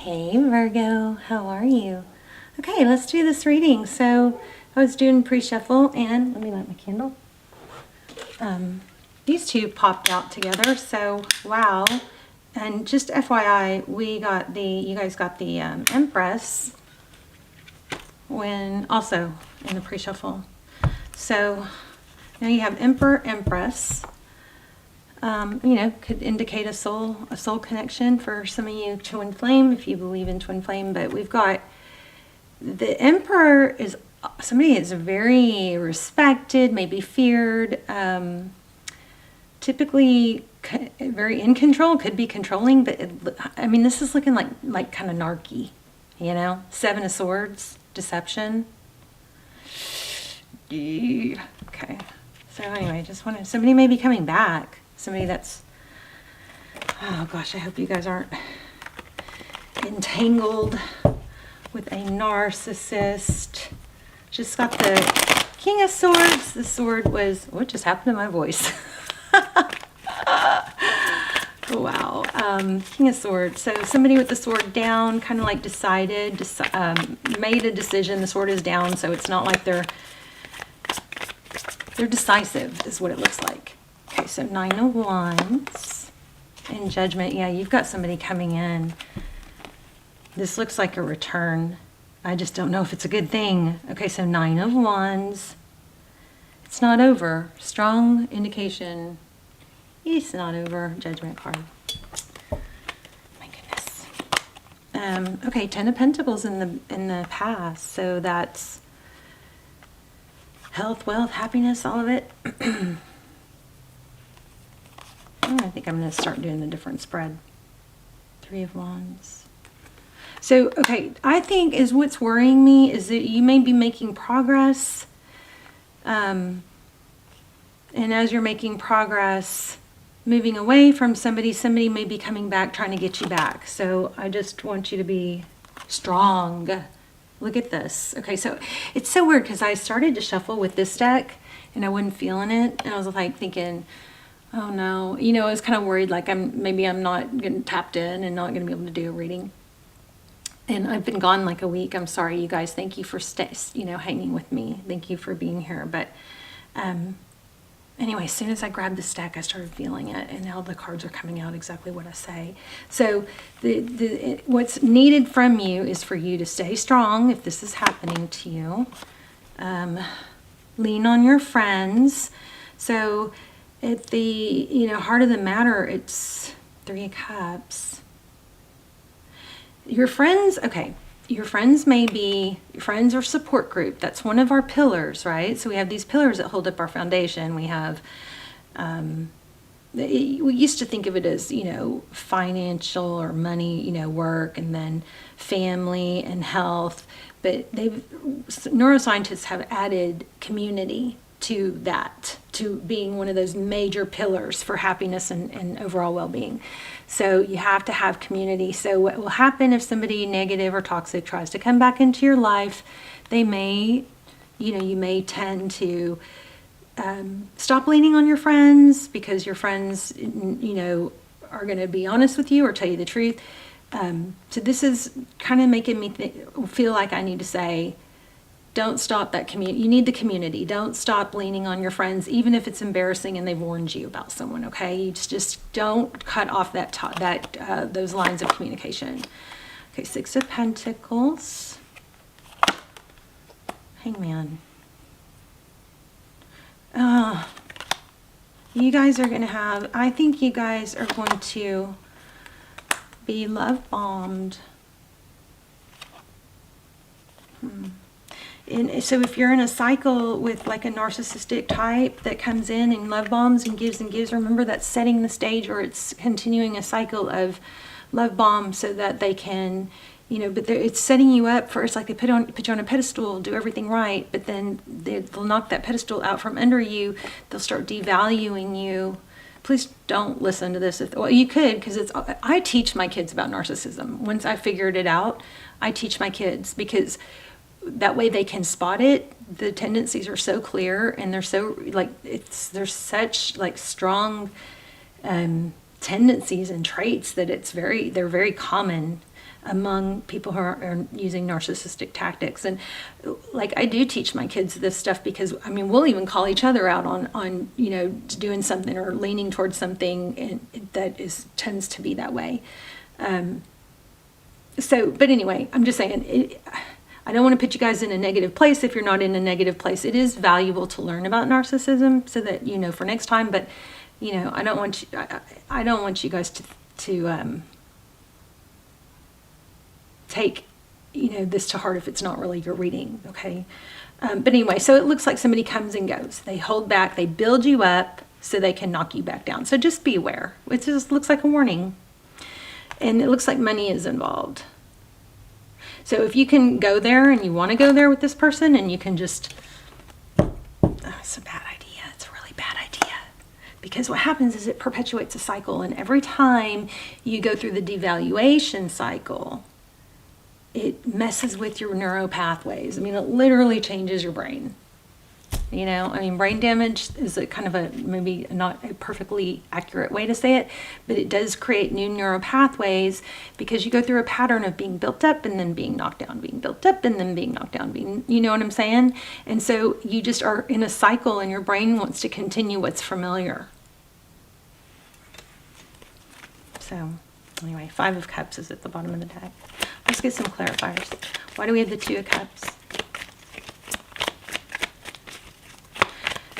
Hey Virgo, how are you? Okay, let's do this reading. So I was doing pre-shuffle and let me light my candle. These two popped out together, so wow. And just FYI, you guys got the Empress when also in the pre-shuffle. So now you have Emperor, Empress. Could indicate a soul connection for some of you, twin flame, if you believe in twin flame. But we've got the Emperor is somebody that's very respected, maybe feared, typically very in control, could be controlling. But this is looking like kind of narky, Seven of Swords, deception. Okay. So anyway, somebody may be coming back. Somebody that's, oh gosh, I hope you guys aren't entangled with a narcissist. Just got the King of Swords. The sword was, what just happened to my voice? Wow. King of Swords. So somebody with the sword down, kind of like made a decision. The sword is down, so it's not like they're decisive is what it looks like. Okay, so Nine of Wands and Judgment. Yeah, you've got somebody coming in. This looks like a return. I just don't know if it's a good thing. Okay, so Nine of Wands. It's not over. Strong indication. It's not over. Judgment card. My goodness. Okay, Ten of Pentacles in the past. So that's health, wealth, happiness, all of it. I think I'm going to start doing the different spread. Three of Wands. So, okay, I think what's worrying me is that you may be making progress. And as you're making progress, moving away from somebody may be coming back, trying to get you back. So I just want you to be strong. Look at this. Okay, so it's so weird because I started to shuffle with this deck and I wasn't feeling it. And I was like thinking, oh no, I was kind of worried like I'm not getting tapped in and not going to be able to do a reading. And I've been gone like a week. I'm sorry, you guys. Thank you for hanging with me. Thank you for being here. But anyway, as soon as I grabbed this deck, I started feeling it, and now the cards are coming out exactly what I say. So what's needed from you is for you to stay strong if this is happening to you. Lean on your friends. So at the heart of the matter, it's Three of Cups. Your friends, okay, your friends may be your friends or support group. That's one of our pillars, right? So we have these pillars that hold up our foundation. We have, we used to think of it as, financial or money, work, and then family and health. But neuroscientists have added community to that, to being one of those major pillars for happiness and overall well-being. So you have to have community. So what will happen if somebody negative or toxic tries to come back into your life, they may, you may tend to stop leaning on your friends because your friends, are going to be honest with you or tell you the truth. So this is kind of making me feel like I need to say, don't stop that community. You need the community. Don't stop leaning on your friends, even if it's embarrassing and they've warned you about someone. Okay, you just don't cut off those lines of communication. Okay, Six of Pentacles, Hangman. You guys are going to have. I think you guys are going to be love bombed. And so if you're in a cycle with like a narcissistic type that comes in and love bombs and gives, remember that's setting the stage, or it's continuing a cycle of love bombs so that they can, but it's setting you up for, it's like they put you on a pedestal, do everything right, but then they'll knock that pedestal out from under you. They'll start devaluing you. Please don't listen to this. Well, you could, because I teach my kids about narcissism. Once I figured it out, I teach my kids because that way they can spot it. The tendencies are so clear, and they're so there's such strong tendencies and traits that they're very common. among people who are using narcissistic tactics. And like, I do teach my kids this stuff because, I mean, we'll even call each other out on you know, doing something or leaning towards something, and that tends to be that way. But anyway, I'm just saying, I don't want to put you guys in a negative place if you're not in a negative place. It is valuable to learn about narcissism so that, you know, for next time, but, you know, I don't want you guys to take, you know, this to heart if it's not really your reading, okay? But anyway, so it looks like somebody comes and goes. They hold back, they build you up so they can knock you back down. So just be aware. It just looks like a warning. And it looks like money is involved. So if you can go there and you want to go there with this person, and you can just, it's a bad idea. It's a really bad idea. Because what happens is it perpetuates a cycle. And every time you go through the devaluation cycle, it messes with your neural pathways. I mean, it literally changes your brain. You know, I mean, brain damage is a kind of maybe not a perfectly accurate way to say it, but it does create new neural pathways because you go through a pattern of being built up and then being knocked down, being built up and then being knocked down, you know what I'm saying? And so you just are in a cycle and your brain wants to continue what's familiar. So anyway, 5 of Cups is at the bottom of the deck. Let's get some clarifiers. Why do we have the 2 of Cups?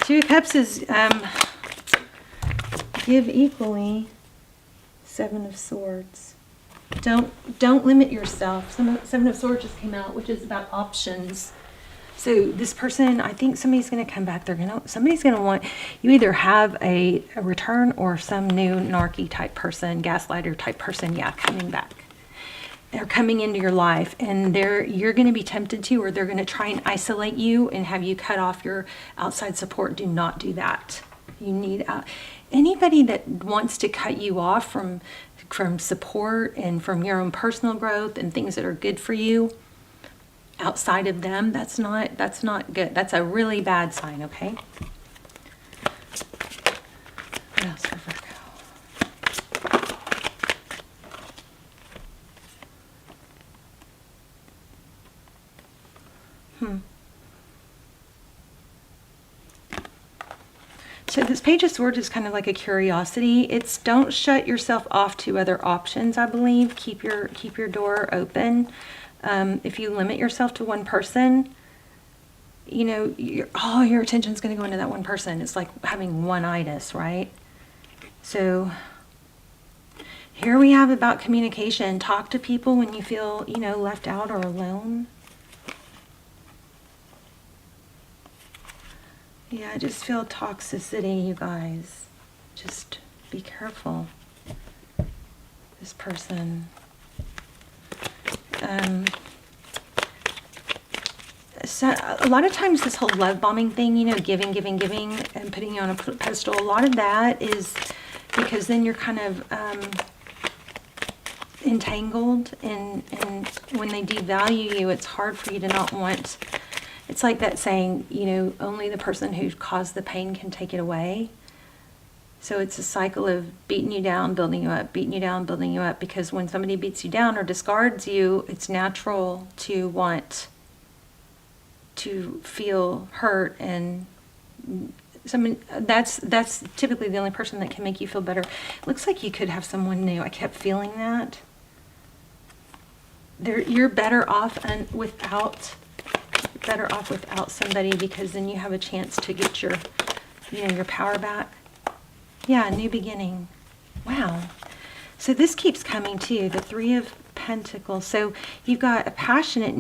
2 of Cups is give equally. 7 of Swords. Don't limit yourself. 7 of Swords just came out, which is about options. So this person, I think somebody's going to come back. Somebody's going to want you either have a return or some new narky type person, gaslighter type person, coming back. They're coming into your life, and you're going to be tempted to, or they're going to try and isolate you and have you cut off your outside support. Do not do that. You need anybody that wants to cut you off from support and from your own personal growth and things that are good for you outside of them. That's not good. That's a really bad sign. Okay. What else for Virgo? So this Page of Swords is kind of like a curiosity. It's don't shut yourself off to other options, I believe. Keep your door open. If you limit yourself to one person, you know, all your attention is going to go into that one person. It's like having one-itis, right? So here we have about communication. Talk to people when you feel, you know, left out or alone. Yeah, I just feel toxicity, you guys. Just be careful. This person. So a lot of times this whole love bombing thing, you know, giving, and putting you on a pedestal, a lot of that is because then you're kind of entangled, and when they devalue you, it's hard for you to not want. It's like that saying, you know, only the person who caused the pain can take it away. So it's a cycle of beating you down, building you up, beating you down, building you up. Because when somebody beats you down or discards you, it's natural to want to feel hurt, and that's typically the only person that can make you feel better. It looks like you could have someone new. I kept feeling that. You're better off without somebody, because then you have a chance to get your power back. Yeah, new beginning. Wow. So this keeps coming too, the 3 of Pentacles. So you've got a passionate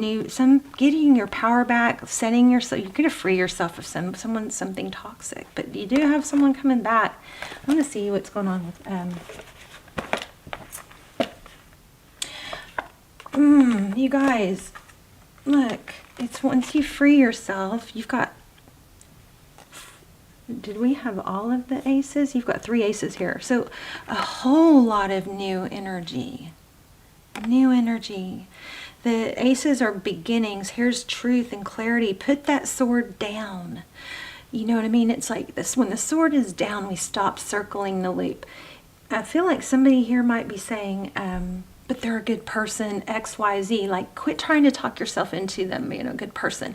getting your power back, setting yourself. You're going to free yourself of something toxic, but you do have someone coming back. I want to see what's going on with you guys. Look, it's once you free yourself, you've got. Did we have all of the aces? You've got 3 aces here. So a whole lot of new energy. New energy. The aces are beginnings. Here's truth and clarity. Put that sword down. You know what I mean? It's like this. When the sword is down, we stop circling the loop. I feel like somebody here might be saying, but they're a good person, X, Y, Z. Like, quit trying to talk yourself into them being a good person.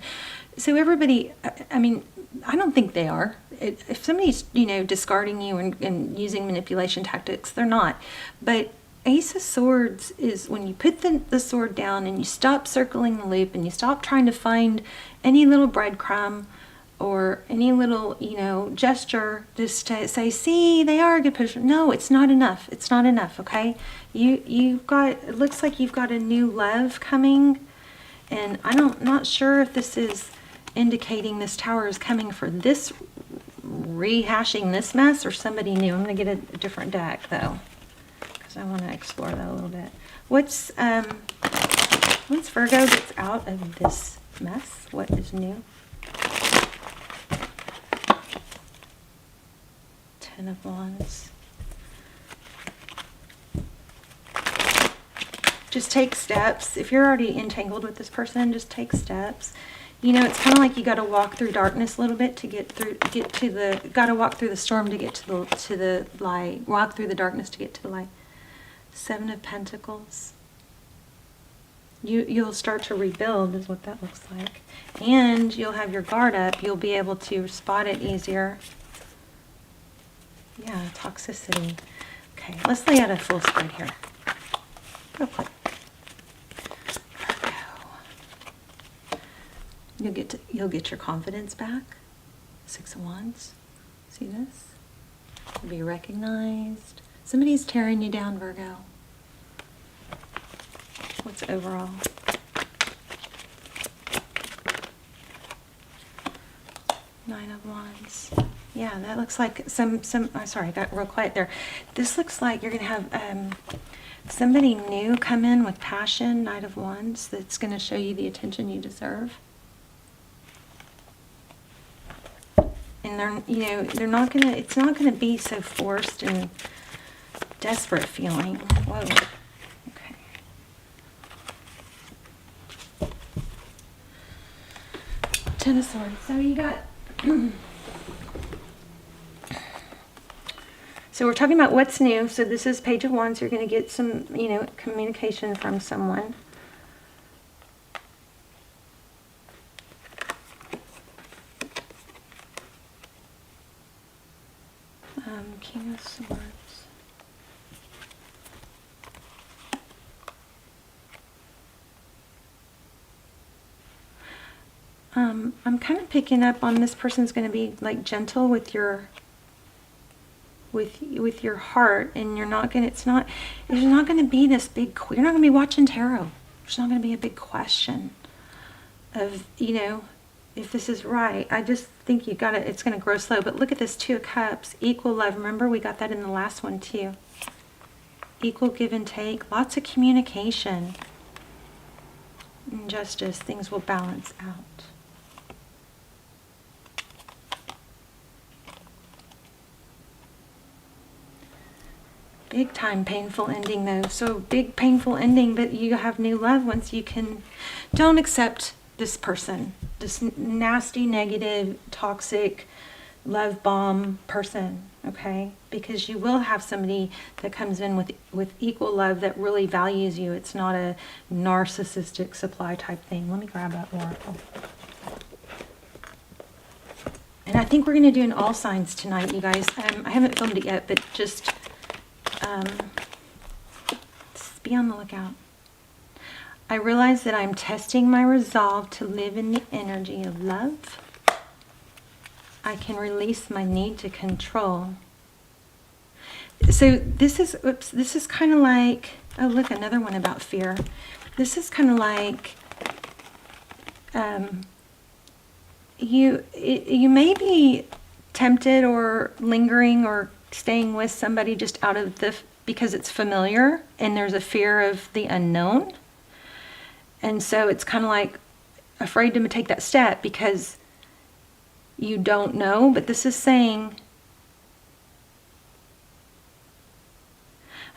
So everybody, I mean, I don't think they are. If somebody's, discarding you and using manipulation tactics, they're not. But Ace of Swords is when you put the sword down and you stop circling the loop and you stop trying to find any little breadcrumb or any little, gesture just to say, see, they are a good person. No, it's not enough. It's not enough, okay? It looks like you've got a new love coming, and not sure if this is indicating this Tower is coming for this, rehashing this mess, or somebody new. I'm going to get a different deck, though, because I want to explore that a little bit. Once Virgo gets out of this mess, what is new? Ten of Wands. Just take steps. If you're already entangled with this person, just take steps. It's kind of like you got to walk through darkness a little bit to got to walk through the storm to get to the light. Walk through the darkness to get to the light. Seven of Pentacles. You'll start to rebuild is what that looks like. And you'll have your guard up. You'll be able to spot it easier. Yeah, toxicity. Okay, let's lay out a full spread here. Real quick. You'll get your confidence back. Six of Wands. See this? You'll be recognized. Somebody's tearing you down, Virgo. What's overall? Nine of Wands. Yeah, that looks like I'm sorry, I got real quiet there. This looks like you're going to have somebody new come in with passion, Knight of Wands, that's going to show you the attention you deserve. And they're not going to, it's not going to be so forced and desperate feeling. Whoa. Okay. Ten of Swords. So you got so we're talking about what's new. So this is Page of Wands. You're going to get some, communication from someone. King of Swords. I'm kind of picking up on this person's going to be like gentle with your heart, and you're not going to, there's not going to be this big, you're not going to be watching tarot. There's not going to be a big question of, if this is right. I just think it's going to grow slow. But look at this, Two of Cups, equal love. Remember, we got that in the last one too. Equal give and take, lots of communication. And justice, things will balance out. Big time painful ending though. So big painful ending, but you have new love once you can. Don't accept this person, this nasty, negative, toxic, love bomb person, okay? Because you will have somebody that comes in with equal love that really values you. It's not a narcissistic supply type thing. Let me grab that oracle. And I think we're going to do an all signs tonight, you guys. I haven't filmed it yet, but just be on the lookout. I realize that I'm testing my resolve to live in the energy of love. I can release my need to control. So this is kind of like, oh look, another one about fear. This is kind of like you may be tempted or lingering or staying with somebody just out of because it's familiar and there's a fear of the unknown. And so it's kind of like afraid to take that step because you don't know. But this is saying,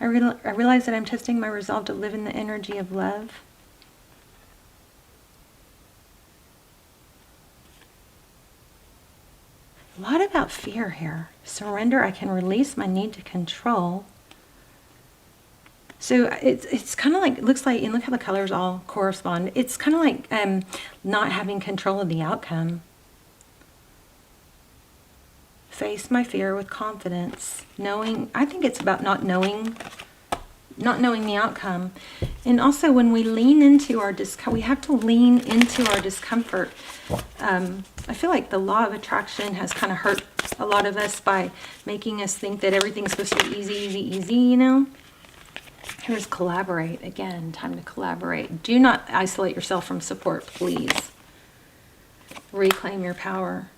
I realize that I'm testing my resolve to live in the energy of love. A lot about fear here. Surrender. I can release my need to control. So it's kind of like, it looks like, and look how the colors all correspond. It's kind of like not having control of the outcome. Face my fear with confidence. Knowing, I think it's about not knowing the outcome. And also when we lean into our discomfort, we have to lean into our discomfort. I feel like the law of attraction has kind of hurt a lot of us by making us think that everything's supposed to be easy, easy, easy, you know? Here's collaborate. Again, time to collaborate. Do not isolate yourself from support, please. Reclaim your power.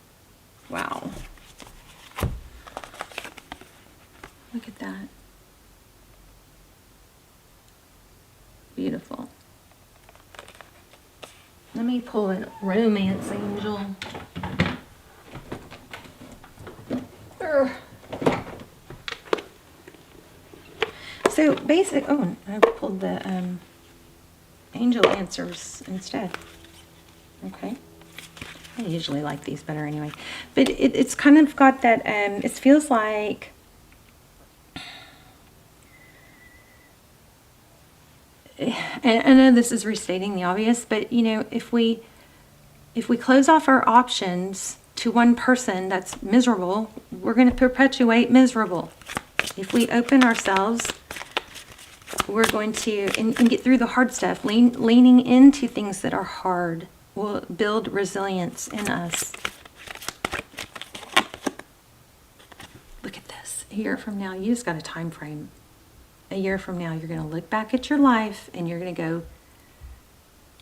Wow. Look at that. Beautiful. Let me pull a romance angel. So basic, oh, I pulled the angel answers instead. Okay. I usually like these better anyway. But it's kind of got that, it feels like, and I know this is restating the obvious, but you know, if we close off our options to one person that's miserable, we're going to perpetuate miserable. If we open ourselves, we're going to and get through the hard stuff. Leaning into things that are hard will build resilience in us. Look at this. A year from now, you just got a time frame. A year from now, you're going to look back at your life and you're going to go,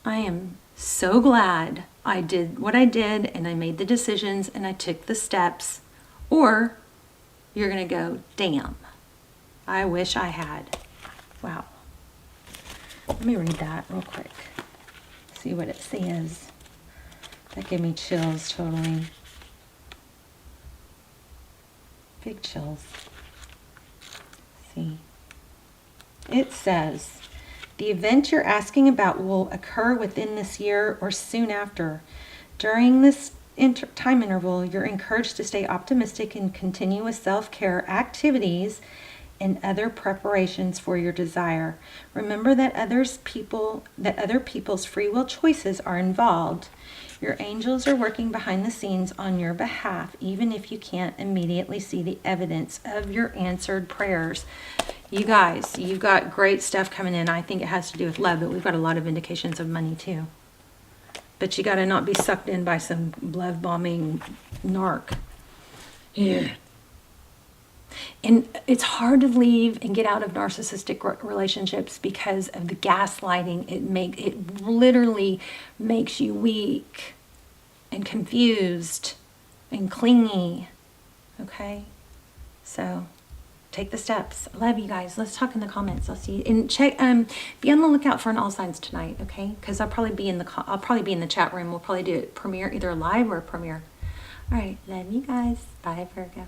I am so glad I did what I did and I made the decisions and I took the steps. Or you're going to go, damn, I wish I had. Wow. Let me read that real quick. See what it says. That gave me chills, totally. Big chills. See. It says, the event you're asking about will occur within this year or soon after. During this time interval, you're encouraged to stay optimistic and continue with self-care activities and other preparations for your desire. Remember that other people's free will choices are involved. Your angels are working behind the scenes on your behalf, even if you can't immediately see the evidence of your answered prayers. You guys, you've got great stuff coming in. I think it has to do with love, but we've got a lot of indications of money too. But you got to not be sucked in by some love bombing narc. Yeah. And it's hard to leave and get out of narcissistic relationships because of the gaslighting. It literally makes you weak and confused and clingy. Okay? So take the steps. I love you guys. Let's talk in the comments. I'll see you. And check be on the lookout for an all signs tonight, okay? Because I'll probably be in the chat room. We'll probably do it premiere, either live or premiere. All right, love you guys. Bye, Virgo.